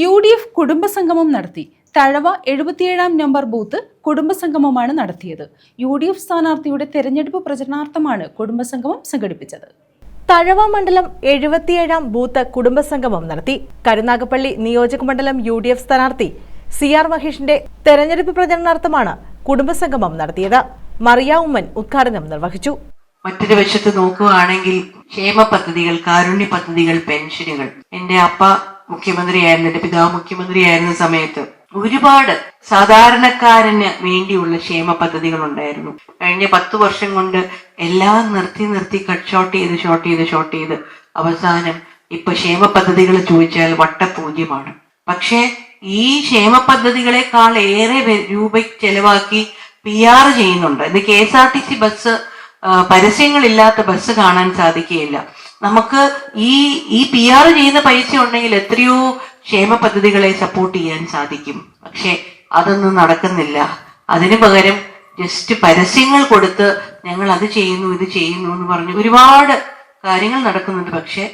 UDF കുടുംബസംഗമം നടത്തി. Thazhava 77-ാം number booth കുടുംബസംഗമമാണ് നടത്തിയത്. UDF സ്ഥാനാർത്ഥിയുടെ തെരഞ്ഞെടുപ്പ് പ്രചരണാർത്ഥമാണ് കുടുംബസംഗമം സംഘടിപ്പിച്ചത്. തഴവ മണ്ഡലം 77-ാം ബൂത്ത് കുടുംബസംഗമം നടത്തി. കരുനാഗപ്പള്ളി നിയോജക മണ്ഡലം UDF സ്ഥാനാർത്ഥി CR മഹേഷിന്റെ തെരഞ്ഞെടുപ്പ് പ്രചരണാർത്ഥമാണ് കുടുംബസംഗമം നടത്തിയത്. മറിയ ഉമ്മൻ ഉദ്ഘാടനം നിർവഹിച്ചു. മറ്റൊരു വശത്ത് നോക്കുകയാണെങ്കിൽ ക്ഷേമ പദ്ധതികൾ, കാരുണ്യ പദ്ധതികൾ, പെൻഷനുകൾ. എന്റെ അപ്പ മുഖ്യമന്ത്രിയായിരുന്നു, എന്റെ പിതാവ് മുഖ്യമന്ത്രിയായിരുന്ന സമയത്ത് ഒരുപാട് സാധാരണക്കാരന് വേണ്ടിയുള്ള ക്ഷേമ പദ്ധതികൾ ഉണ്ടായിരുന്നു. കഴിഞ്ഞ 10 വർഷം കൊണ്ട് എല്ലാം നിർത്തി കട്ട് ഷോർട്ട് ചെയ്ത് അവസാനം ഇപ്പൊ ക്ഷേമ പദ്ധതികൾ ചോദിച്ചാൽ വട്ടപൂജ്യമാണ്. പക്ഷെ ഈ ക്ഷേമ പദ്ധതികളെക്കാൾ ഏറെ രൂപ ചെലവാക്കി PR ചെയ്യുന്നുണ്ട്. ഇത് KSRTC ബസ് പരസ്യങ്ങളില്ലാത്ത ബസ് കാണാൻ സാധിക്കുകയില്ല. നമുക്ക് ഈ PR ചെയ്യുന്ന പൈസ ഉണ്ടെങ്കിൽ എത്രയോ ക്ഷേമ പദ്ധതികളെ സപ്പോർട്ട് ചെയ്യാൻ സാധിക്കും. പക്ഷെ അതൊന്നും നടക്കുന്നില്ല. അതിനു പകരം ജസ്റ്റ് പരസ്യങ്ങൾ കൊടുത്ത് ഞങ്ങൾ അത് ചെയ്യുന്നു ഇത് ചെയ്യുന്നു എന്ന് പറഞ്ഞ് ഒരുപാട് കാര്യങ്ങൾ നടക്കുന്നുണ്ട്. പക്ഷെ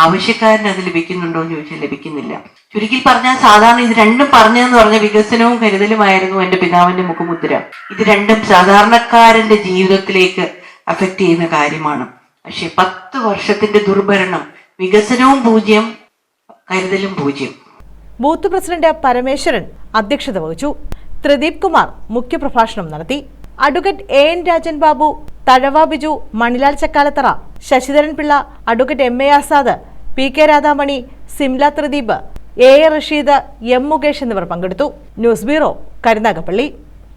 ആവശ്യക്കാരന് അത് ലഭിക്കുന്നുണ്ടോ എന്ന് ചോദിച്ചാൽ ലഭിക്കുന്നില്ല. ചുരുക്കി പറഞ്ഞാൽ സാധാരണ ഇത് രണ്ടും പറഞ്ഞതെന്ന് പറഞ്ഞ വികസനവും കരുതലുമായിരുന്നു എന്റെ പിതാവിന്റെ മുഖമുദ്ര. ഇത് രണ്ടും സാധാരണക്കാരന്റെ ജീവിതത്തിലേക്ക് അഫക്ട് ചെയ്യുന്ന കാര്യമാണ്. പക്ഷെ 10 വർഷത്തിന്റെ ദുർഭരണം, വികസനവും 0, കരുതലും 0. ബൂത്ത് പ്രസിഡന്റ് പരമേശ്വരൻ അധ്യക്ഷത വഹിച്ചു. ത്രിദീപ് കുമാർ മുഖ്യപ്രഭാഷണം നടത്തി. Advocate AN Rajan Babu, Thazhava Biju, Manilal Chakkalathara, Sasidharan Pillai, advocate MA Azad, PK Radhamani, Simla Tridip, A Rasheed, M Mukesh എന്നിവർ പങ്കെടുത്തു. News bureau, Karunagappally.